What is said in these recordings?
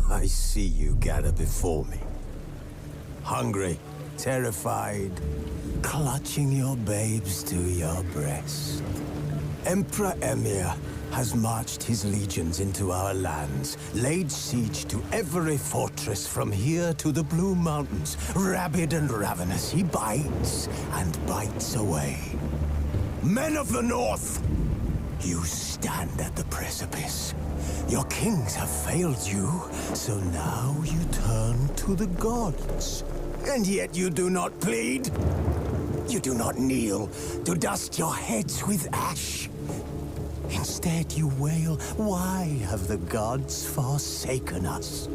I see you gather before me. Hungry, terrified, clutching your babes to your breast. Emperor Emhyr has marched his legions into our lands, laid siege to every fortress from here to the Blue Mountains. Rabid and ravenous, he bites and bites away. Men of the North, you stand at the precipice. Your kings have failed you, so now you turn to the gods. And yet you do not plead. You do not kneel to dust your heads with ash. Instead you wail, why have the gods forsaken us?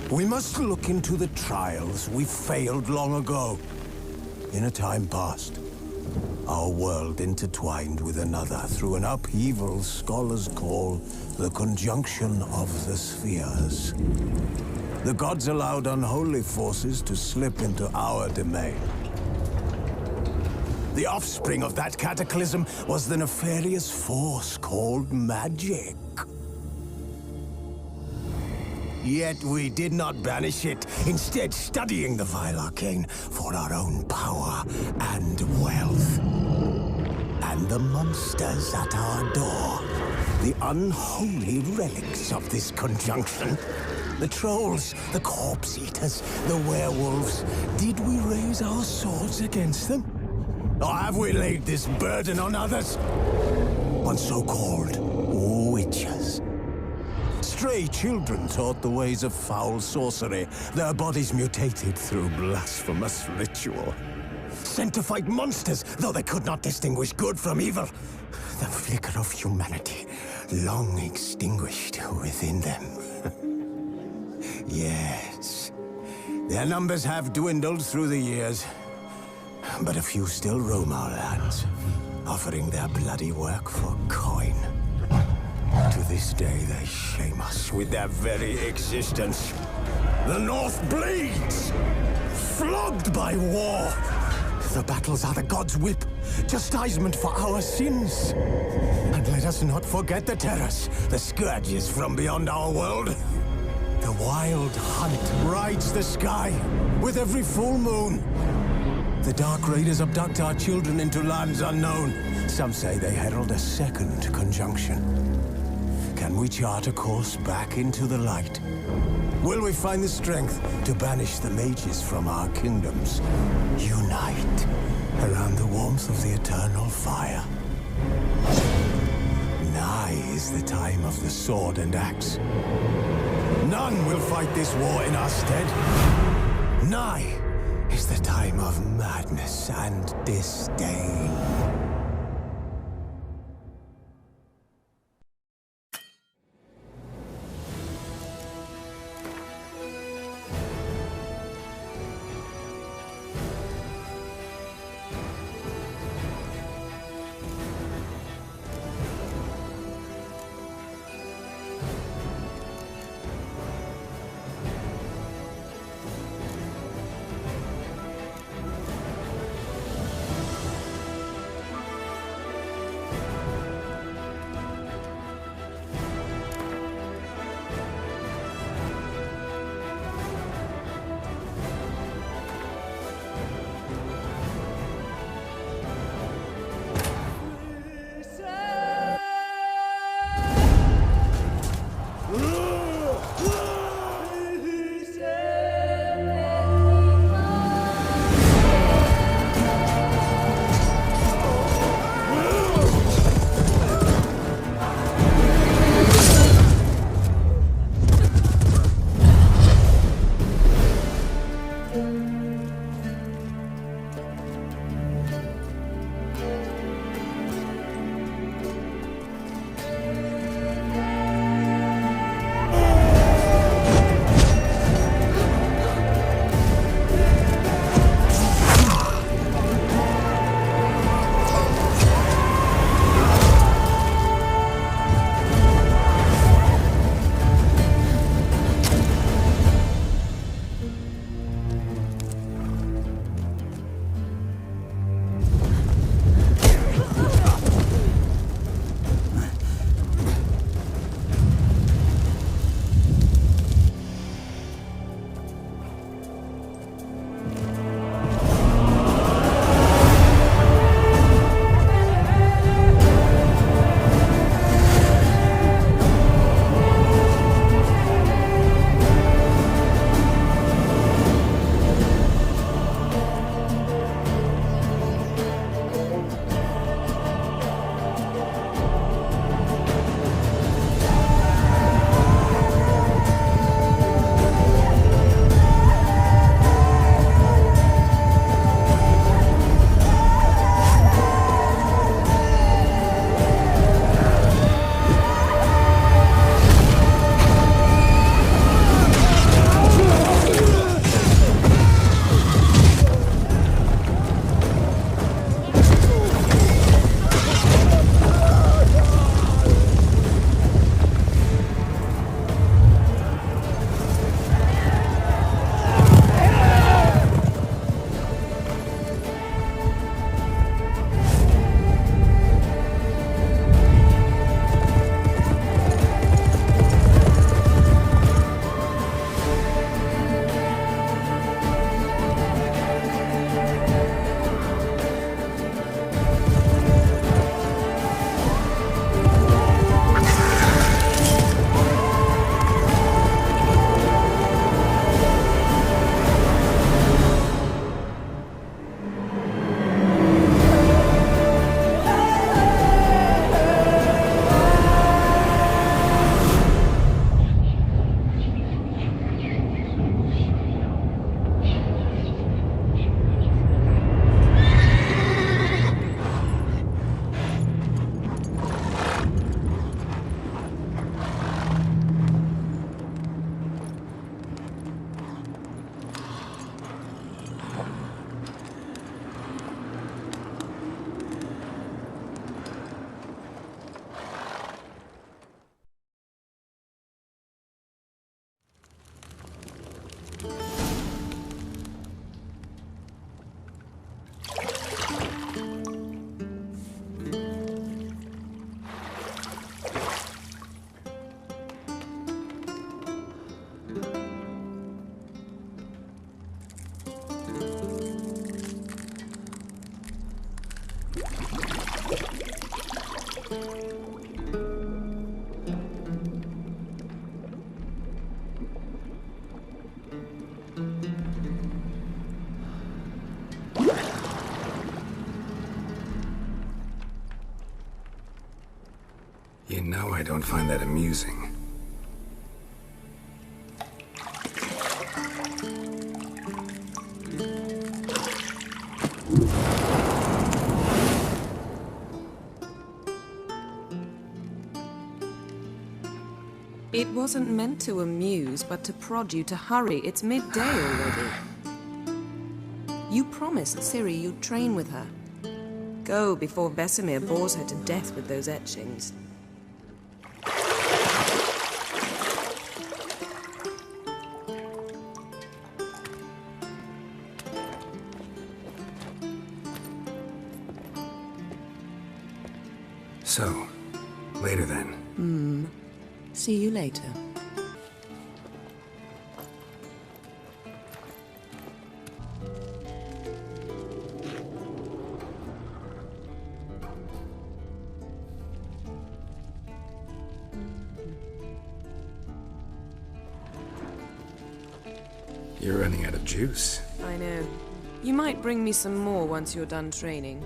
We must look into the trials we failed long ago. In a time past, our world intertwined with another through an upheaval scholars call the conjunction of the spheres. The gods allowed unholy forces to slip into our domain. The offspring of that cataclysm was the nefarious force called magic. Yet we did not banish it, instead studying the vile arcane for our own power and wealth. And the monsters at our door, the unholy relics of this conjunction. The trolls, the corpse-eaters, the werewolves. Did we raise our swords against them? Or have we laid this burden on others? On so-called witches. Stray children taught the ways of foul sorcery, their bodies mutated through blasphemous ritual. Sent to fight monsters, though they could not distinguish good from evil. The flicker of humanity, long extinguished within them. Yes, their numbers have dwindled through the years. But a few still roam our lands, offering their bloody work for coin. To this day, they shame us with their very existence. The North bleeds, flogged by war. The battles are the gods' whip, chastisement for our sins. And let us not forget the terrors, the scourges from beyond our world. The wild hunt rides the sky with every full moon. The Dark Raiders abduct our children into lands unknown. Some say they herald a second conjunction. Can we chart a course back into the light? Will we find the strength to banish the mages from our kingdoms? Unite around the warmth of the eternal fire. Nigh is the time of the sword and axe. None will fight this war in our stead. Nigh is the time of madness and disdain. You know I don't find that amusing. It wasn't meant to amuse, but to prod you to hurry. It's midday already. You promised Ciri you'd train with her. Go before Vesemir bores her to death with those etchings. So, later then. See you later. You're running out of juice. I know. You might bring me some more once you're done training.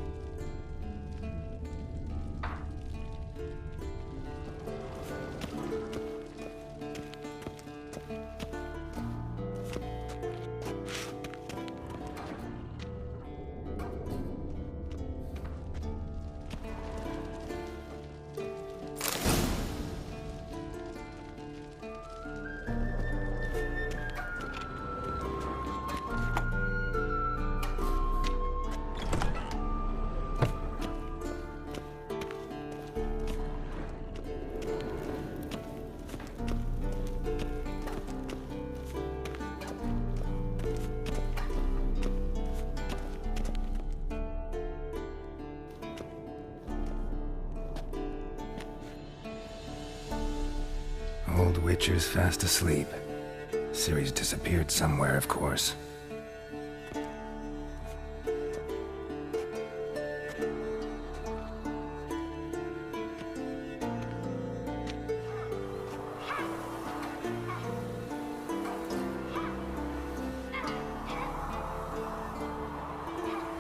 Old Witcher's fast asleep. Ciri's disappeared somewhere, of course.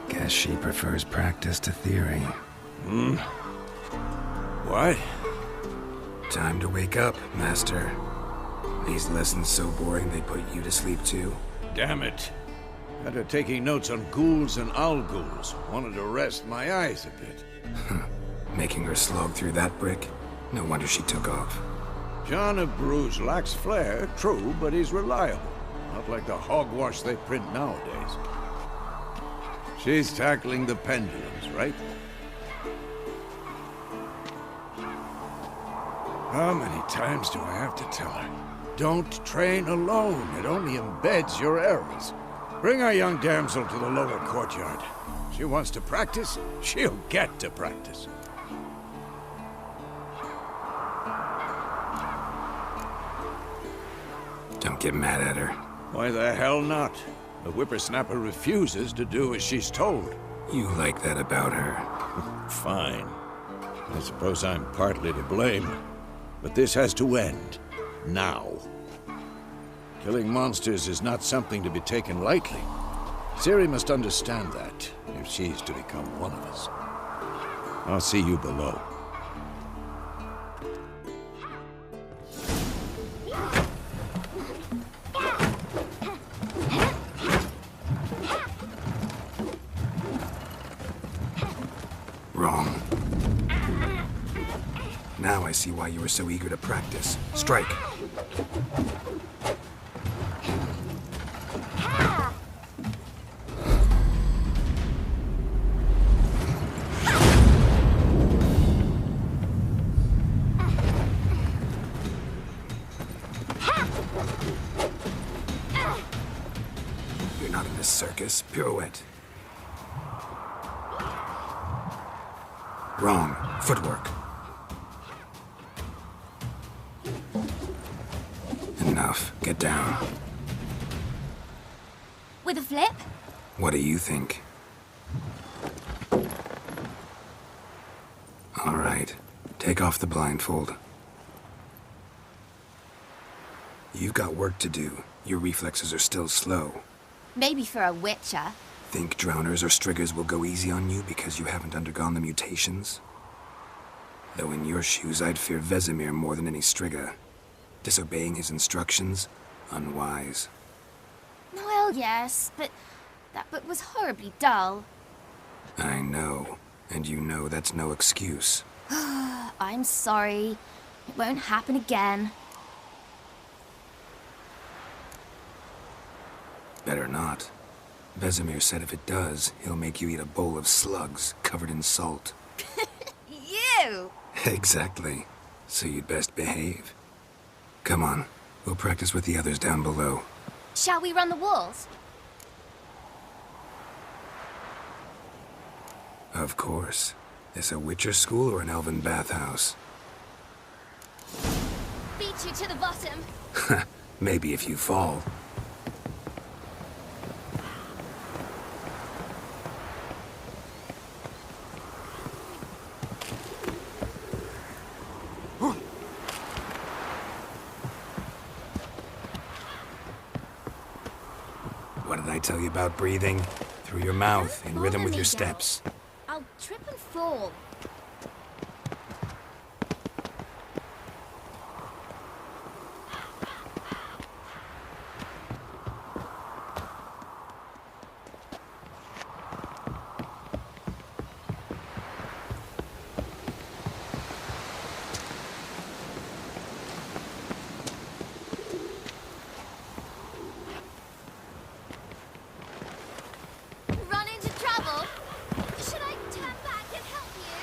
Guess she prefers practice to theory. What? Time to wake up, Master. These lessons so boring they put you to sleep too. Damn it. Had her taking notes on ghouls and owl ghouls. Wanted to rest my eyes a bit. Making her slog through that brick? No wonder she took off. John of Bruges lacks flair, true, but he's reliable. Not like the hogwash they print nowadays. She's tackling the pendulums, right? How many times do I have to tell her? Don't train alone. It only embeds your errors. Bring our young damsel to the lower courtyard. She wants to practice, she'll get to practice. Don't get mad at her. Why the hell not? The whippersnapper refuses to do as she's told. You like that about her. Fine. I suppose I'm partly to blame. But this has to end. Now. Killing monsters is not something to be taken lightly. Ciri must understand that, if she's to become one of us. I'll see you below. Wrong. Now I see why you were so eager to practice. Strike. You're not in this circus. Pirouette. Wrong. Footwork. Enough. Get down. With a flip? What do you think? All right. Take off the blindfold. You've got work to do. Your reflexes are still slow. Maybe for a witcher. Think drowners or striggers will go easy on you because you haven't undergone the mutations? Though in your shoes, I'd fear Vesemir more than any strigger. Disobeying his instructions? Unwise. Well, yes, but that book was horribly dull. I know. And you know that's no excuse. I'm sorry. It won't happen again. Better not. Vesemir said if it does, he'll make you eat a bowl of slugs covered in salt. You! Exactly. So you'd best behave. Come on. We'll practice with the others down below. Shall we run the walls? Of course. This a Witcher school or an elven bathhouse? Beat you to the bottom. Maybe if you fall. What did I tell you about breathing? Through your mouth, in rhythm with your steps. I'll trip and fall. Run into trouble? Should I turn back and help you?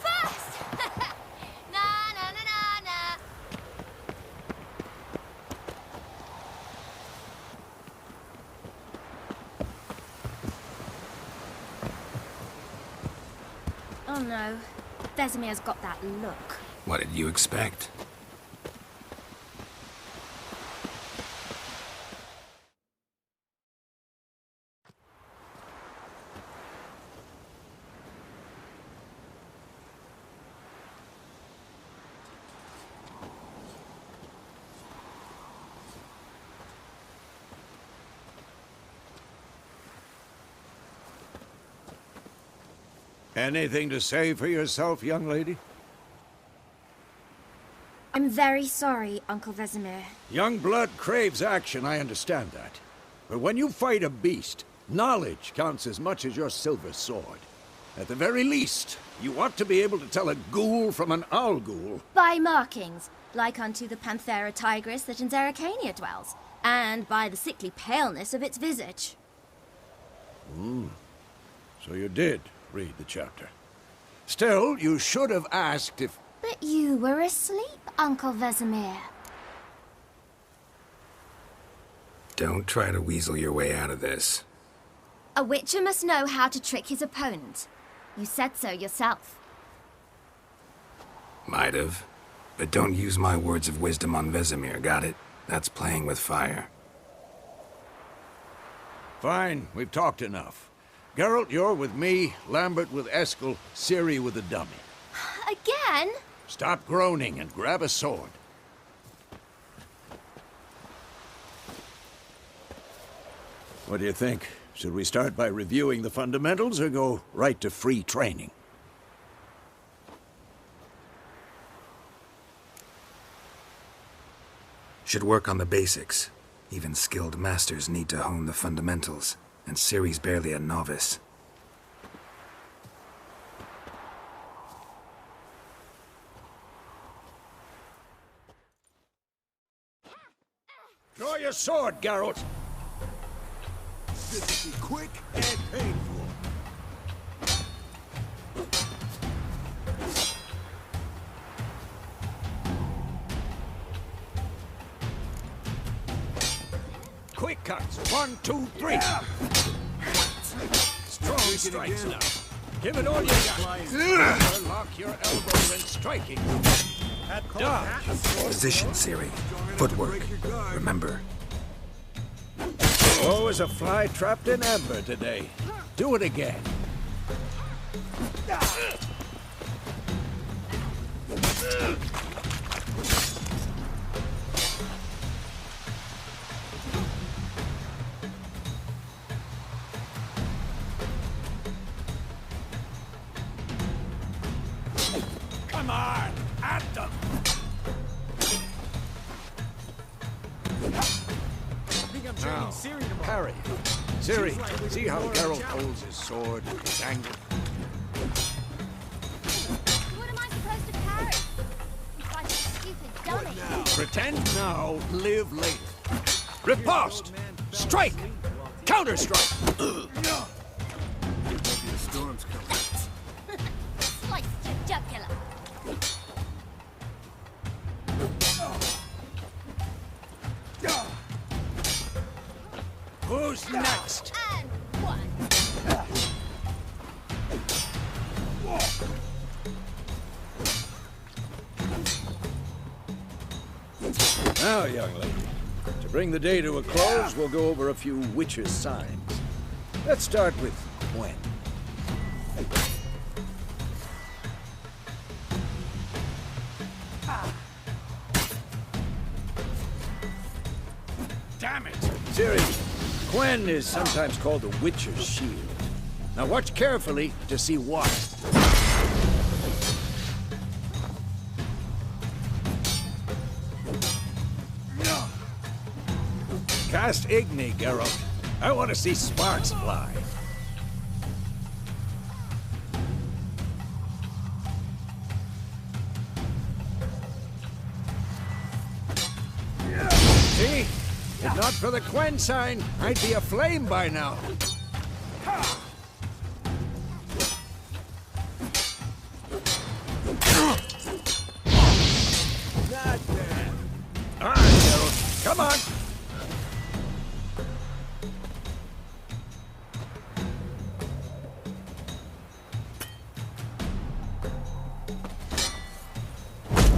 First! Na na na na na. Oh no. Vesemir's got that look. What did you expect? Anything to say for yourself, young lady? I'm very sorry, Uncle Vesemir. Young blood craves action, I understand that. But when you fight a beast, knowledge counts as much as your silver sword. At the very least, you ought to be able to tell a ghoul from an owl ghoul. By markings, like unto the Panthera tigris that in Zerrikania dwells, and by the sickly paleness of its visage. So you did read the chapter. Still, you should have asked if... But you were asleep, Uncle Vesemir. Don't try to weasel your way out of this. A witcher must know how to trick his opponent. You said so yourself. Might have. But don't use my words of wisdom on Vesemir, got it? That's playing with fire. Fine, we've talked enough. Geralt, you're with me, Lambert with Eskel, Ciri with the dummy. Again? Stop groaning and grab a sword. What do you think? Should we start by reviewing the fundamentals or go right to free training? Should work on the basics. Even skilled masters need to hone the fundamentals, and Ciri's barely a novice. Draw your sword, Geralt! This will be quick and painful. Quick cuts. 1, 2, 3. Strong strikes now. Give it all you got. Lock your elbow when striking. Dodge. Position, Ciri. Footwork. Remember. Oh, as a fly trapped in amber today. Do it again. Come on, at them! Now, parry. Ciri, see how Geralt holds his sword and his angle? What am I supposed to parry? It's like a stupid dummy. Pretend now, live later. Riposte! Strike! Counter-strike! Slice your jugular. Who's next? And one. Now, young lady, to bring the day to a close, we'll go over a few witches' signs. Let's start with Gwen. Damn it! Ciri, Gwen is sometimes called the Witcher's Shield. Now watch carefully to see why. Cast Igni, Geralt. I want to see sparks fly. See? If not for the Gwen sign, I'd be aflame by now. Not bad. All right, Geralt. Come on.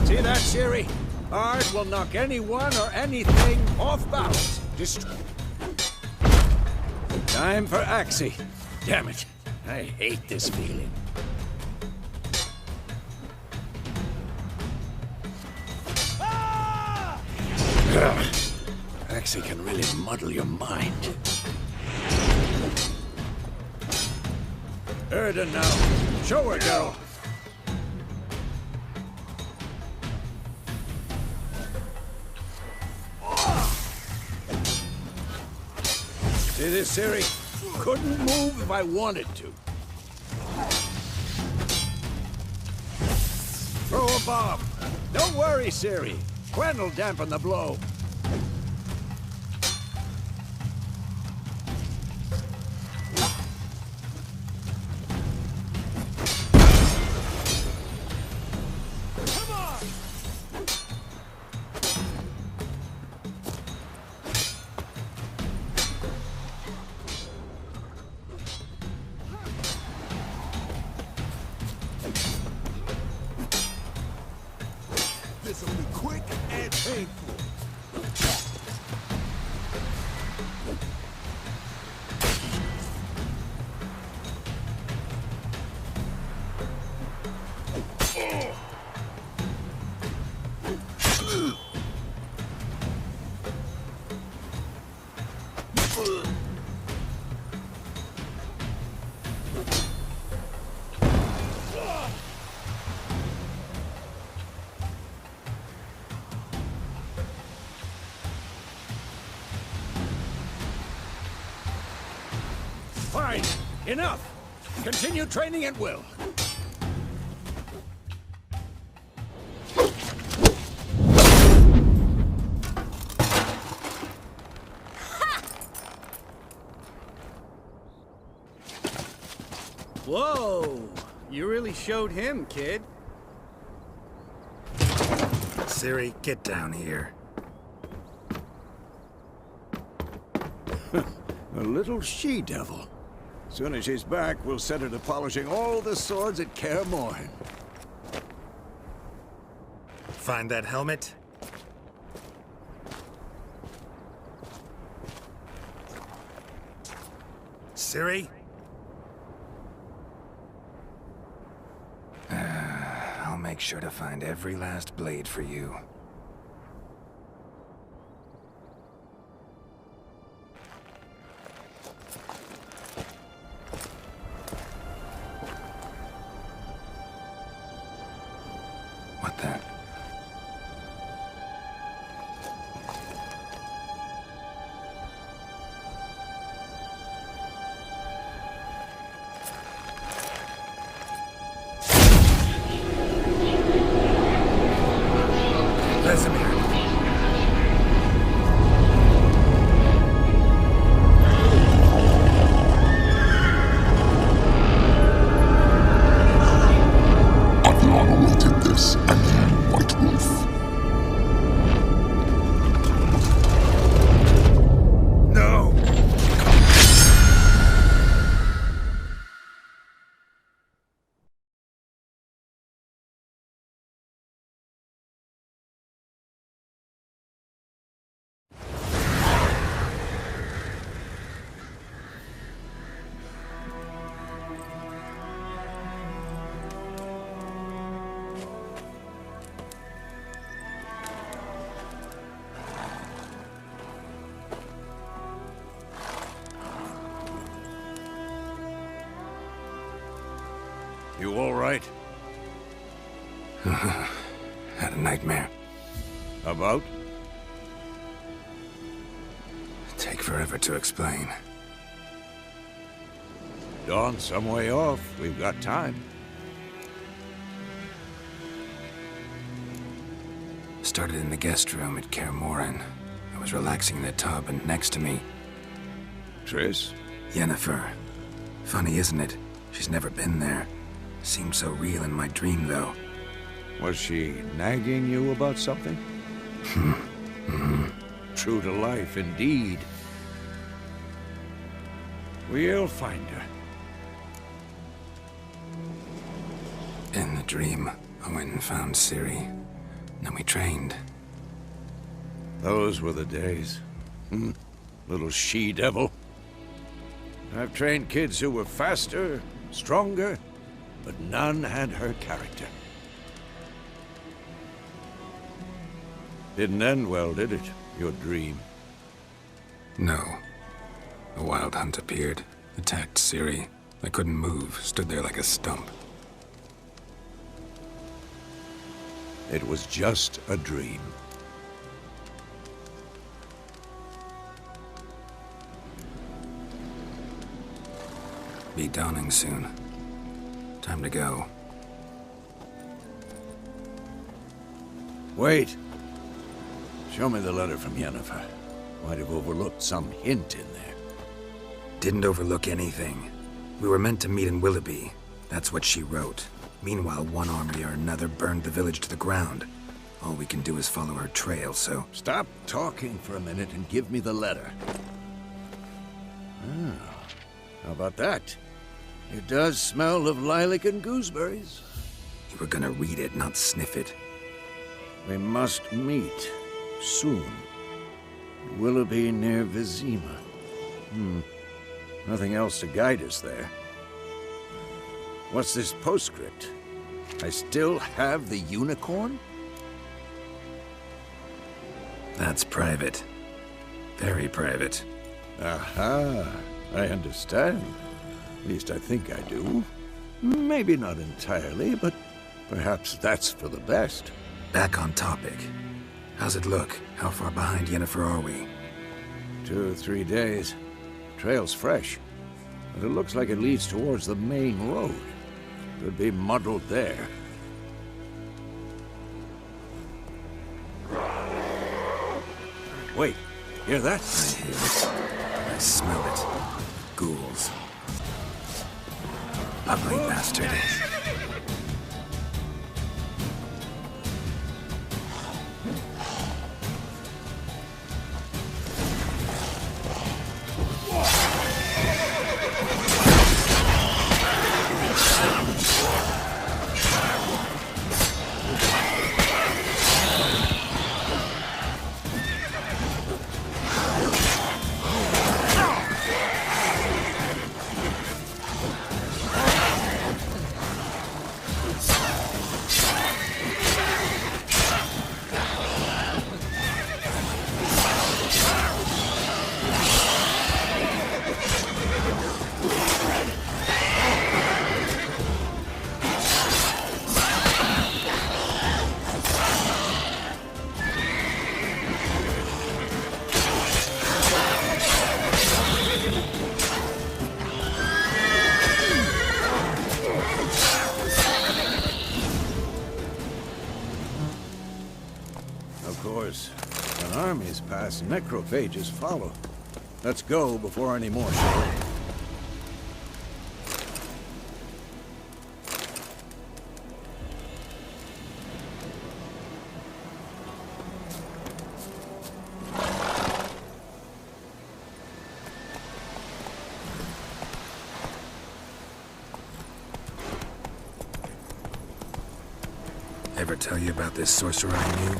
See that, Ciri? Art will knock anyone or anything off balance. Time for Axii. Damn it. I hate this feeling. Ugh. Axii can really muddle your mind. Erden now. Show her, girl. See this, Ciri? Couldn't move if I wanted to. Throw a bomb. Don't worry, Ciri. Gwen will dampen the blow. This'll be quick and painful. Fine. Enough. Continue training at will. Whoa! You really showed him, kid. Ciri, get down here. A little she-devil. Soon as she's back, we'll set her to polishing all the swords at Kaer Morhen. Find that helmet? Ciri? I'll make sure to find every last blade for you. What the? Vesemir. Aviana wanted this, and then White Wolf. No! You all right? Had a nightmare. About? Take forever to explain. Dawn's some way off. We've got time. Started in the guest room at Kaer Morhen. I was relaxing in the tub, and next to me, Triss? Yennefer. Funny, isn't it? She's never been there. Seemed so real in my dream, though. Was she nagging you about something? True to life, indeed. We'll find her. In the dream, I went and found Ciri. Then we trained. Those were the days. Little she-devil. I've trained kids who were faster, stronger, but none had her character. Didn't end well, did it? Your dream? No. A wild hunt appeared, attacked Ciri. I couldn't move, stood there like a stump. It was just a dream. Be dawning soon. Time to go. Wait. Show me the letter from Yennefer. Might have overlooked some hint in there. Didn't overlook anything. We were meant to meet in Willoughby. That's what she wrote. Meanwhile, one army or another burned the village to the ground. All we can do is follow her trail, so... Stop talking for a minute and give me the letter. How about that? It does smell of lilac and gooseberries. You were gonna read it, not sniff it. We must meet soon. Willoughby near Vizima. Nothing else to guide us there. What's this postscript? I still have the unicorn? That's private. Very private. Aha, I understand. At least I think I do. Maybe not entirely, but perhaps that's for the best. Back on topic. How's it look? How far behind Yennefer are we? 2 or 3 days. Trail's fresh, but it looks like it leads towards the main road. Could be muddled there. Wait, hear that? I hear it. I smell it. Ghouls. Ugly bastard. Yes, necrophages follow. Let's go before any more show in. Ever tell you about this sorcerer I knew?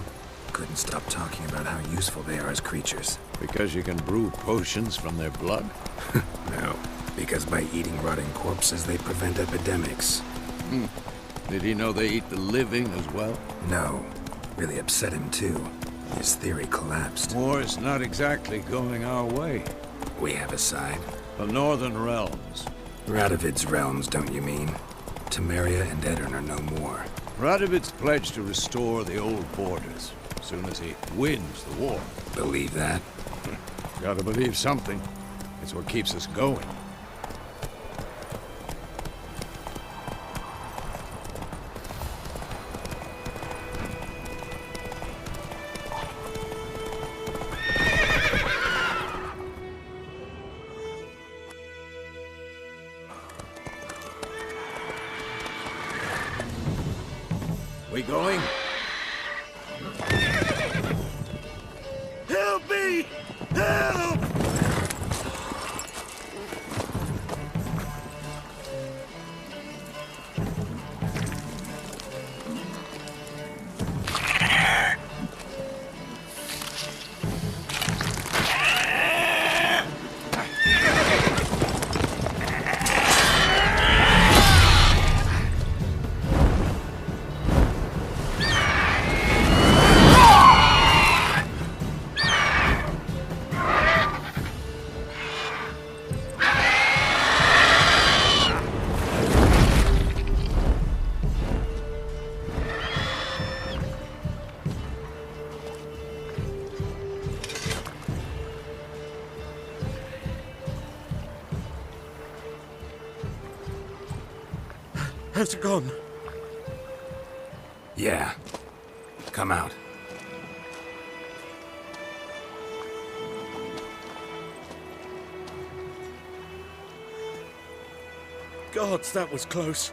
Couldn't stop talking about how useful they are as creatures. Because you can brew potions from their blood? No, because by eating rotting corpses, they prevent epidemics. Did he know they eat the living as well? No, really upset him too. His theory collapsed. War's not exactly going our way. We have a side. The Northern Realms. Radovid's realms, don't you mean? Temeria and Edirn are no more. Radovid's pledged to restore the old borders, as soon as he wins the war. Believe that? Gotta believe something. It's what keeps us going. We going? Help me! Help! Has it gone? Yeah. Come out. Gods, that was close.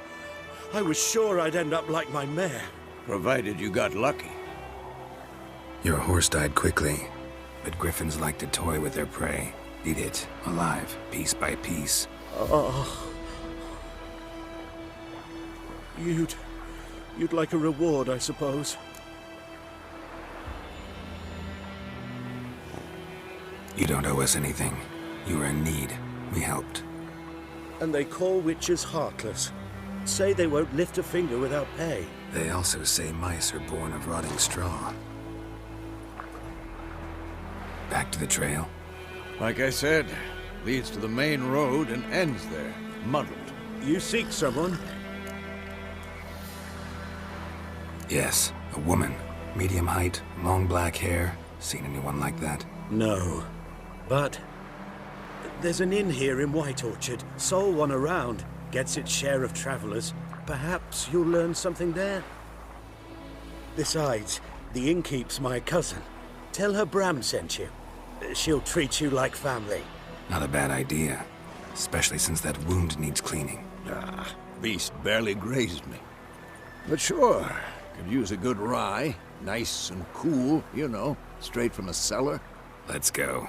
I was sure I'd end up like my mare. Provided you got lucky. Your horse died quickly, but griffins like to toy with their prey. Eat it, alive, piece by piece. Oh. You'd like a reward, I suppose. You don't owe us anything. You were in need. We helped. And they call witches heartless. Say they won't lift a finger without pay. They also say mice are born of rotting straw. Back to the trail? Like I said, leads to the main road and ends there, muddled. You seek someone? Yes, a woman. Medium height, long black hair. Seen anyone like that? No. But there's an inn here in White Orchard. Sole one around. Gets its share of travelers. Perhaps you'll learn something there. Besides, the innkeep's my cousin. Tell her Bram sent you. She'll treat you like family. Not a bad idea. Especially since that wound needs cleaning. Beast barely grazed me. But sure, could use a good rye. Nice and cool, you know, straight from a cellar. Let's go.